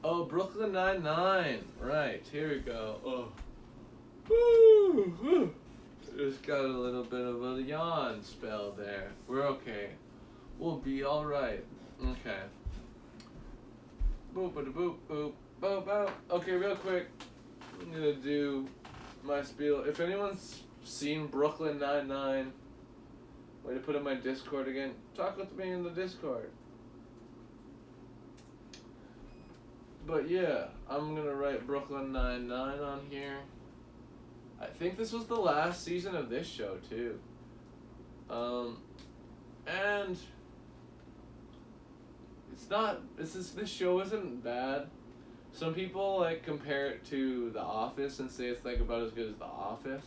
Oh, Brooklyn Nine-Nine. Right, here we go. Oh. Woo! Just got a little bit of a yawn spell there. We're okay. We'll be alright. Okay. Boop, boop, boop, boop, boop, boop. Okay, real quick. I'm gonna do my spiel. If anyone's seen Brooklyn Nine-Nine, way to put in my Discord again. Talk with me in the Discord. But yeah, I'm gonna write Brooklyn Nine-Nine on here. I think this was the last season of this show too. And it's not. This show isn't bad. Some people like compare it to The Office and say it's like about as good as The Office.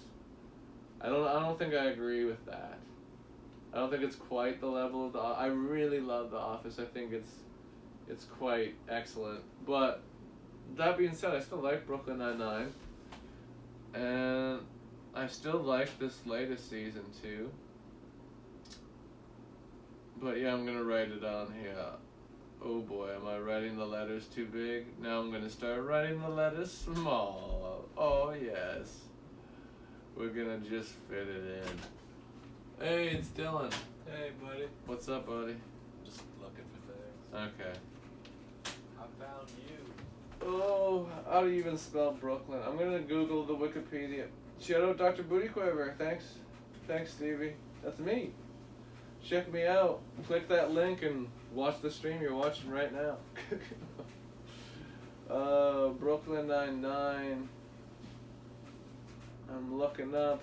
I don't think I agree with that. I don't think it's quite the level of I really love The Office. I think it's quite excellent. But that being said, I still like Brooklyn Nine-Nine. And I still like this latest season too. But yeah, I'm gonna write it on here. Oh boy, am I writing the letters too big? Now I'm gonna start writing the letters small. Oh yes. We're gonna just fit it in. Hey, it's Dylan. Hey, buddy. What's up, buddy? Just looking for things. Okay. I found you. Oh, how do you even spell Brooklyn? I'm gonna Google the Wikipedia. Shout out Dr. Booty Quiver. Thanks, Stevie. That's me. Check me out. Click that link and watch the stream you're watching right now. Brooklyn Nine-Nine. I'm looking up.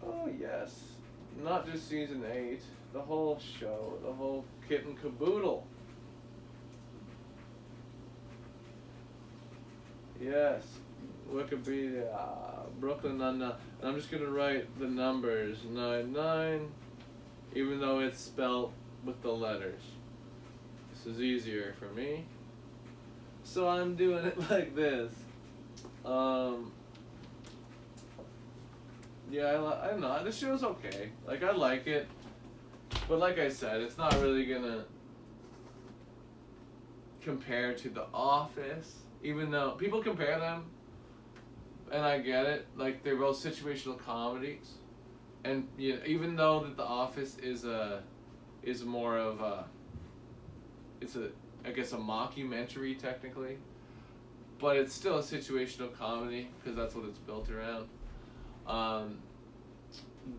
Oh yes, not just season 8. The whole show, the whole kit and caboodle. Yes, Wikipedia, Brooklyn Nine-Nine. And I'm just gonna write the numbers 99, even though it's spelled with the letters. This is easier for me, so I'm doing it like this. Yeah, I don't know. This show's okay. Like, I like it, but like I said, it's not really gonna compare to The Office. Even though people compare them, and I get it, like they're both situational comedies, and you know, even though that The Office is more of a, I guess a mockumentary technically, but it's still a situational comedy because that's what it's built around.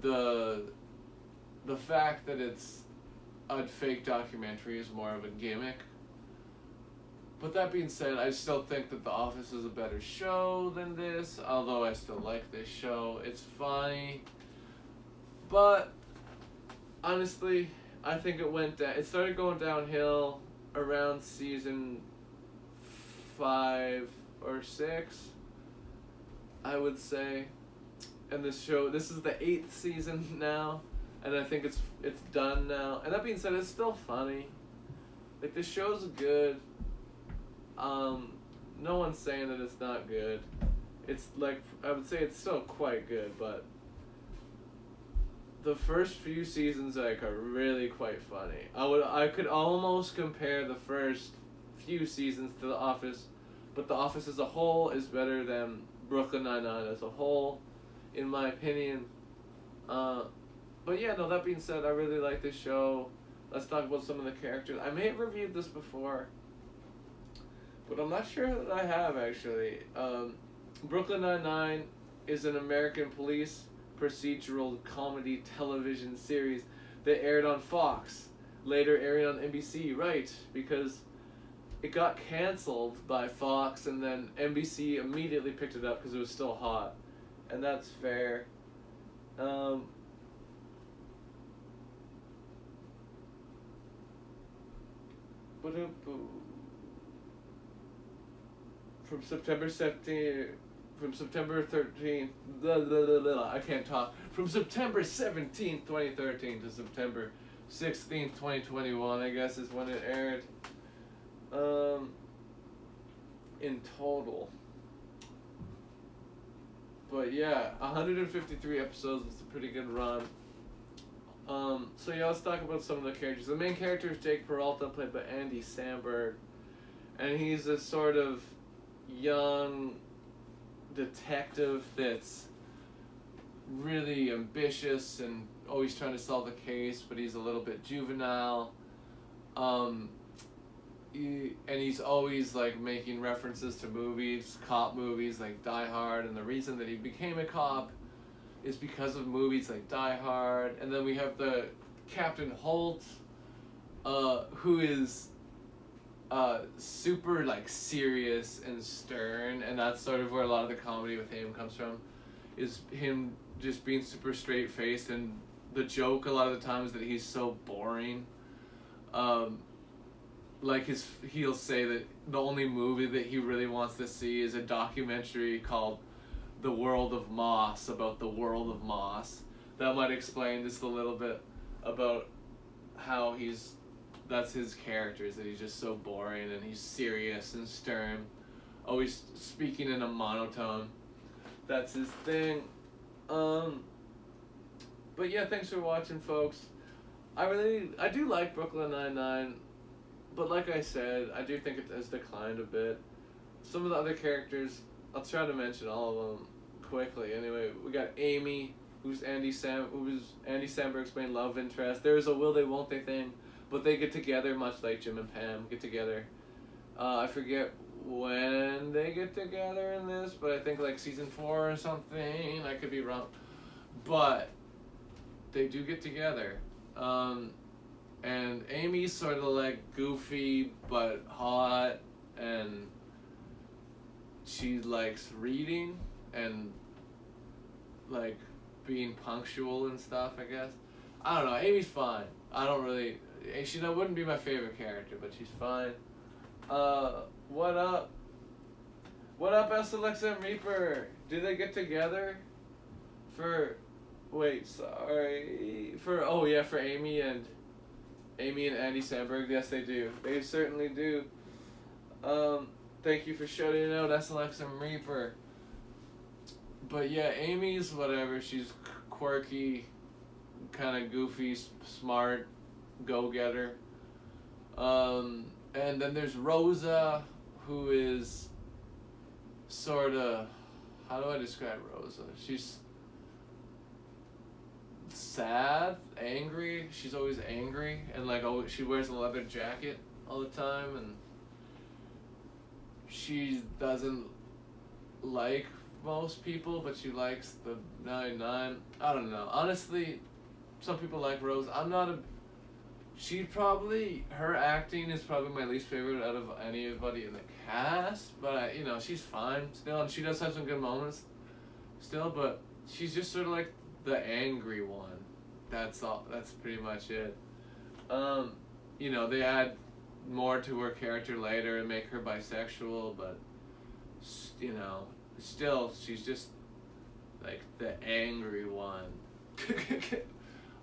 The fact that it's a fake documentary is more of a gimmick. But that being said, I still think that The Office is a better show than this, although I still like this show. It's funny. But, honestly, I think it started going downhill around season 5 or 6, I would say. And this is the 8th season now, and I think it's done now. And that being said, it's still funny. Like, the show's good. No one's saying that it's not good. It's like, I would say it's still quite good, but the first few seasons like are really quite funny. I could almost compare the first few seasons to The Office, but The Office as a whole is better than Brooklyn Nine-Nine as a whole, in my opinion. But yeah, no, that being said, I really like this show. Let's talk about some of the characters. I may have reviewed this before, but I'm not sure that I have, actually. Brooklyn Nine-Nine is an American police procedural comedy television series that aired on Fox, later airing on NBC, right, because it got canceled by Fox and then NBC immediately picked it up because it was still hot, and that's fair. From September 13th, I can't talk. From September 17th, 2013 to September 16th, 2021, I guess is when it aired. In total. But yeah, 153 episodes is a pretty good run. So yeah, let's talk about some of the characters. The main character is Jake Peralta, played by Andy Samberg, and he's a sort of young detective that's really ambitious and always trying to solve the case, but he's a little bit juvenile. He's always like making references to movies, cop movies like Die Hard, and the reason that he became a cop is because of movies like Die Hard. And then we have the Captain Holt, who is super like serious and stern, and that's sort of where a lot of the comedy with him comes from, is him just being super straight faced, and the joke a lot of the time is that he's so boring. Like he'll say that the only movie that he really wants to see is a documentary called The World of Moss, about the world of Moss. That might explain just a little bit about how that's his character, is that he's just so boring and he's serious and stern, always speaking in a monotone. That's his thing. But yeah, thanks for watching, folks. I do like Brooklyn Nine-Nine, but like I said, I do think it has declined a bit. Some of the other characters, I'll try to mention all of them quickly. Anyway, we got Amy, who's Andy Samberg's main love interest. There's a will they won't they thing, but they get together much like Jim and Pam get together. I forget when they get together in this, but I think like season 4 or something. I could be wrong, but they do get together. And Amy's sort of like goofy but hot, and she likes reading and like being punctual and stuff, I guess. I don't know. Amy's fine. She wouldn't be my favorite character, but she's fine. What up? What up, SLX and Reaper? Do they get together? For Amy and Andy Samberg. Yes, they do. They certainly do. Thank you for shouting out SLX and Reaper. But yeah, Amy's whatever. She's quirky, kind of goofy, smart, go-getter. And then there's Rosa, who is sort of, how do I describe Rosa? She's sad, angry. She's always angry, and like she wears a leather jacket all the time, and she doesn't like most people, but she likes the 99. I don't know. Honestly, some people like Rose. Her acting is probably my least favorite out of anybody in the cast, but she's fine still, and she does have some good moments still, but she's just sort of like the angry one. That's all. That's pretty much it. They add more to her character later and make her bisexual, but still she's just like the angry one.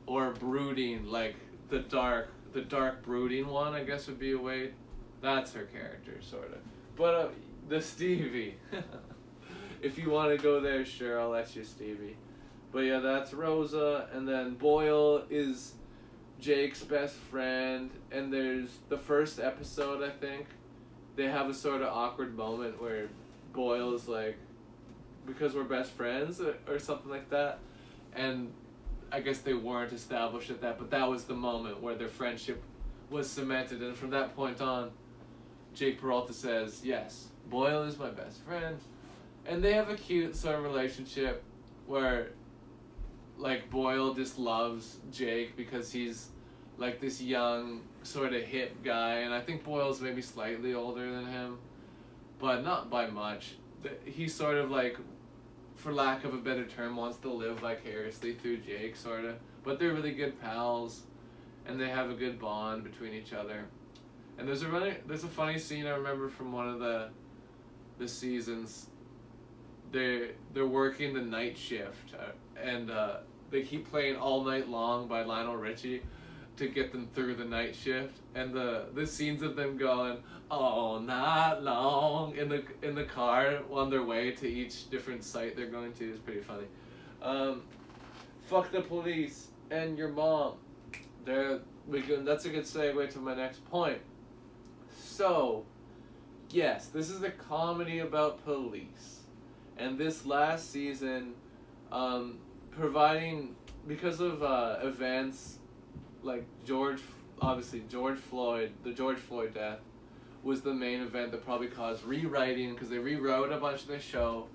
Or brooding, like the dark brooding one, I guess would be a way. That's her character, sort of. But the Stevie. If you want to go there, sure, I'll let you, Stevie. But yeah, that's Rosa, and then Boyle is Jake's best friend, and there's the first episode, I think, they have a sort of awkward moment where Boyle is like, because we're best friends, or something like that, and I guess they weren't established at that, but that was the moment where their friendship was cemented, and from that point on, Jake Peralta says, yes, Boyle is my best friend, and they have a cute sort of relationship where like Boyle just loves Jake because he's like this young sort of hip guy, and I think Boyle's maybe slightly older than him, but not by much. He sort of like, for lack of a better term, wants to live vicariously through Jake, sort of, but they're really good pals, and they have a good bond between each other. And there's a funny scene I remember from one of the seasons. They're working the night shift, and they keep playing All Night Long by Lionel Richie to get them through the night shift, and the scenes of them going all night long in the car on their way to each different site they're going to is pretty funny. Fuck the police. and your mom. That's a good segue to my next point. So, yes, this is a comedy about police. And this last season, providing, because of events like the George Floyd death was the main event that probably caused rewriting, because they rewrote a bunch of the show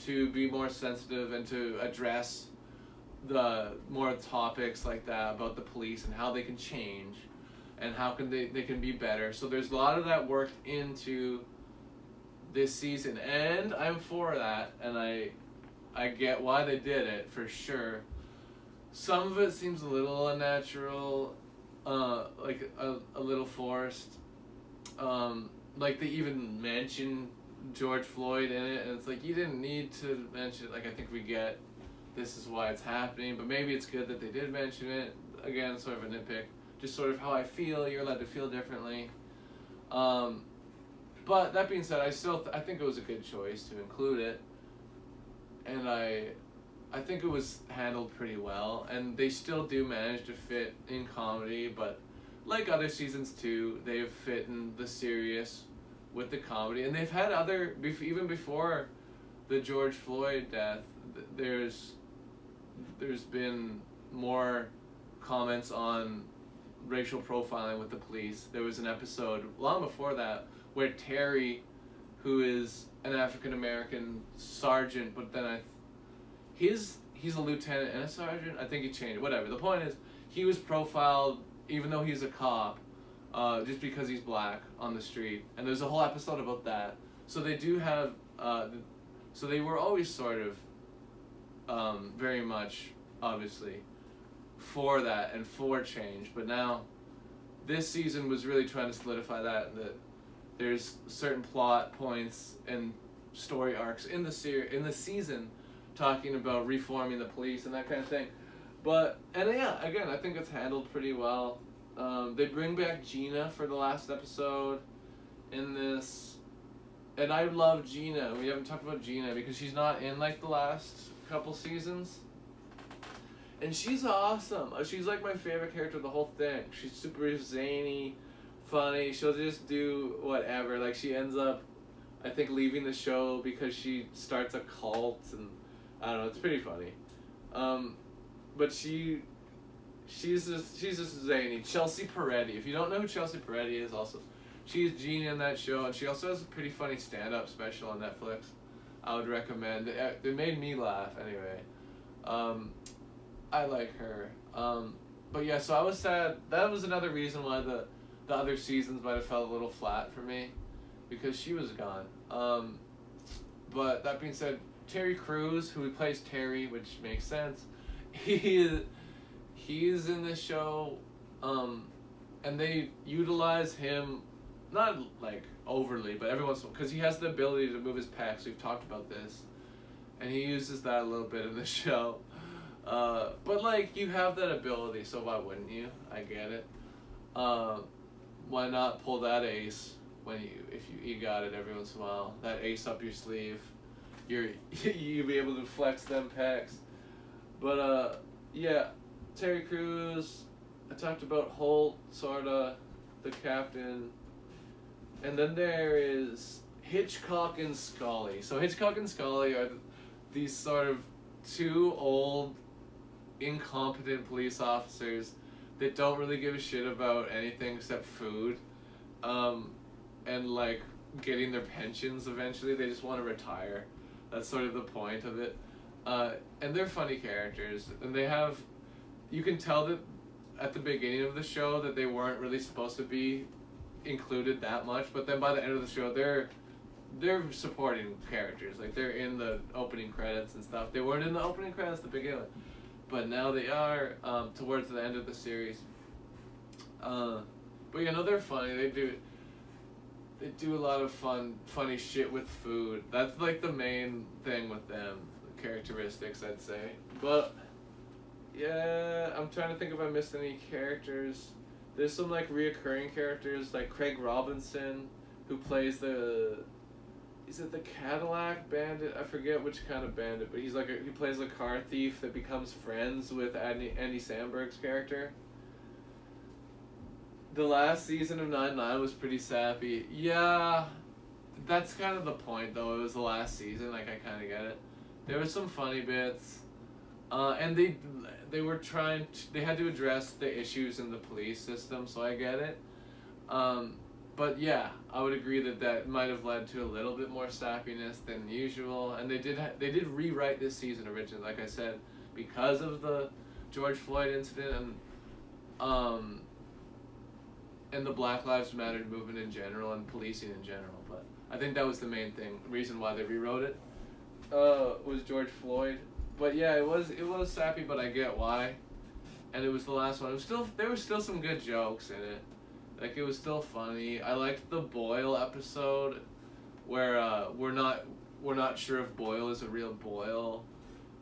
to be more sensitive and to address the more topics like that about the police and how they can change and how can they can be better. So there's a lot of that worked into this season, and I'm for that, and I get why they did it for sure. Some of it seems a little unnatural, like a little forced. Like they even mention George Floyd in it, and it's like, you didn't need to mention it. Like, I think we get this is why it's happening, but maybe it's good that they did mention it. Again, sort of a nitpick. Just sort of how I feel. You're allowed to feel differently. But that being said, I think it was a good choice to include it, and I think it was handled pretty well, and they still do manage to fit in comedy, but like other seasons too, they've fit in the serious with the comedy, and they've had even before the George Floyd death, there's been more comments on racial profiling with the police. There was an episode long before that where Terry, who is an African American sergeant, but then he's a lieutenant and a sergeant. I think he changed. Whatever. The point is, he was profiled even though he's a cop, just because he's black on the street. And there's a whole episode about that. So they do have. So they were always sort of, very much, obviously, for that and for change. But now, this season was really trying to solidify that there's certain plot points and story arcs in the season talking about reforming the police and that kind of thing. Again, I think it's handled pretty well. They bring back Gina for the last episode in this, and I love Gina. We haven't talked about Gina because she's not in like the last couple seasons, and she's awesome. She's like my favorite character of the whole thing. She's super zany, funny. She'll just do whatever. Like, she ends up, I think, leaving the show because she starts a cult, and I don't know, it's pretty funny. But she's just zany. Chelsea Peretti. If you don't know who Chelsea Peretti is, also, she's Gina in that show, and she also has a pretty funny stand-up special on Netflix. I would recommend. It made me laugh anyway. I like her. But yeah, so I was sad. That was another reason why the other seasons might have felt a little flat for me, because she was gone. But that being said, Terry Crews, who plays Terry, which makes sense, he's in this show, and they utilize him, not like overly, but every once in a while, because he has the ability to move his pecs. We've talked about this, and he uses that a little bit in the show. But like, you have that ability, so why wouldn't you? I get it. Why not pull that ace if you got it every once in a while? That ace up your sleeve, you'll be able to flex them pecs. But yeah, Terry Crews. I talked about Holt, sorta, the captain, and then there is Hitchcock and Scully. So Hitchcock and Scully are these sort of two old, incompetent police officers that don't really give a shit about anything except food, and like getting their pensions eventually. They just want to retire. That's sort of the point of it. And they're funny characters, and you can tell that at the beginning of the show that they weren't really supposed to be included that much, but then by the end of the show they're supporting characters. Like, they're in the opening credits and stuff. They weren't in the opening credits to begin with, but now they are towards the end of the series. But you know, they're funny. They do a lot of funny shit with food. That's like the main thing with them, characteristics, I'd say. But yeah, I'm trying to think if I missed any characters. There's some like reoccurring characters, like Craig Robinson, who plays is it the Cadillac Bandit? I forget which kind of bandit, but he's like he plays a car thief that becomes friends with Andy Samberg's character. The last season of 9/9 was pretty sappy. Yeah, that's kind of the point, though. It was the last season. Like, I kind of get it. There were some funny bits, and they were trying to, they had to address the issues in the police system, so I get it. But yeah, I would agree that might have led to a little bit more sappiness than usual, and they did rewrite this season originally, like I said, because of the George Floyd incident and the Black Lives Matter movement in general and policing in general. But I think that was the main reason why they rewrote it. Was George Floyd. But yeah, it was sappy, but I get why. And it was the last one. There were still some good jokes in it. Like, it was still funny. I liked the Boyle episode where we're not sure if Boyle is a real Boyle,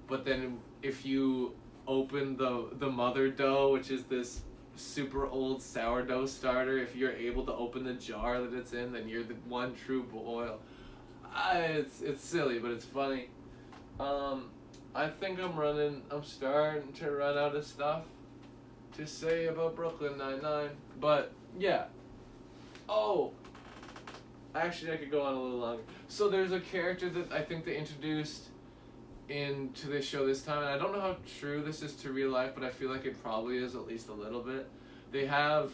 but then if you open the mother dough, which is this super old sourdough starter, if you're able to open the jar that it's in, then you're the one true Boyle. It's silly, but it's funny. I think I'm starting to run out of stuff to say about Brooklyn Nine-Nine, but yeah. Oh, actually, I could go on a little longer. So there's a character that I think they introduced into this show this time, and I don't know how true this is to real life, but I feel like it probably is at least a little bit. They have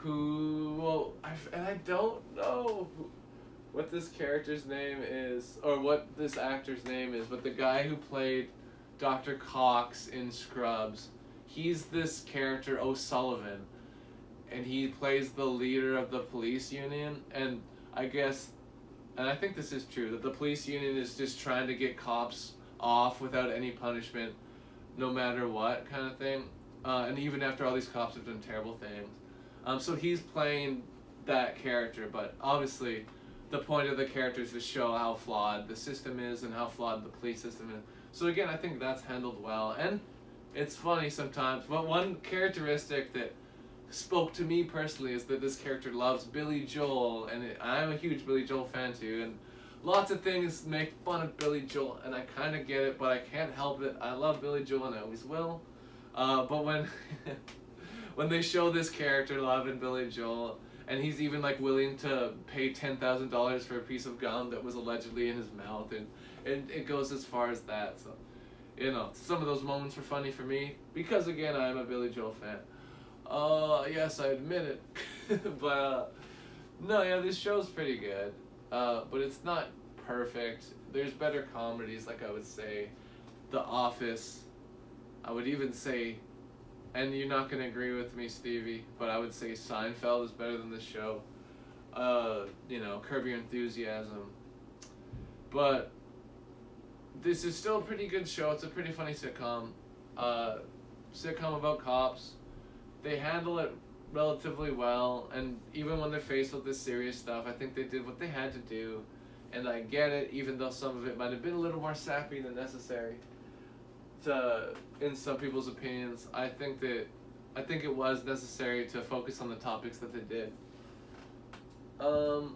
I don't know what this character's name is, or what this actor's name is, but the guy who played Dr. Cox in Scrubs, he's this character, O'Sullivan, and he plays the leader of the police union, and I think this is true, that the police union is just trying to get cops off without any punishment, no matter what, kind of thing, and even after all these cops have done terrible things. So he's playing that character, but obviously the point of the character is to show how flawed the system is and how flawed the police system is. So again, I think that's handled well, and it's funny sometimes, but one characteristic that spoke to me personally is that this character loves Billy Joel, and I'm a huge Billy Joel fan too, and lots of things make fun of Billy Joel, and I kind of get it, but I can't help it. I love Billy Joel, and I always will. But when when they show this character loving Billy Joel, and he's even like willing to pay $10,000 for a piece of gum that was allegedly in his mouth, and it goes as far as that. So, some of those moments were funny for me because, again, I'm a Billy Joel fan. Yes, I admit it. But no, yeah, this show's pretty good. But it's not perfect. There's better comedies, like I would say, The Office. I would even say, and you're not gonna agree with me, Stevie, but I would say Seinfeld is better than this show. Curb Your Enthusiasm. But this is still a pretty good show. It's a pretty funny sitcom. Sitcom about cops. They handle it relatively well, and even when they're faced with this serious stuff, I think they did what they had to do, and I get it, even though some of it might have been a little more sappy than necessary in some people's opinions. I think it was necessary to focus on the topics that they did. But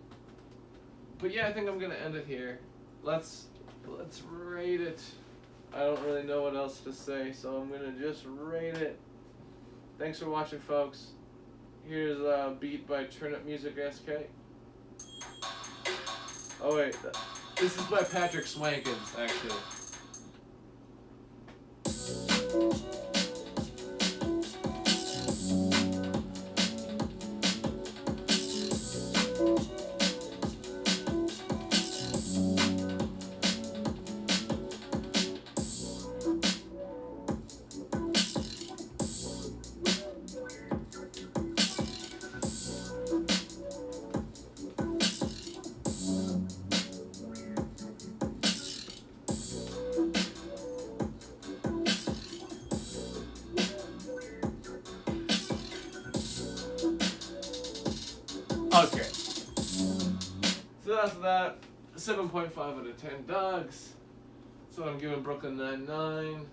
yeah, I think I'm gonna end it here. Let's rate it. I don't really know what else to say, so I'm gonna just rate it. Thanks for watching, folks. Here's a beat by Turnip Music SK. Oh wait, this is by Patrick Swankins, actually. Okay. So that's that. 7.5 out of 10 dogs. So I'm giving Brooklyn Nine-Nine.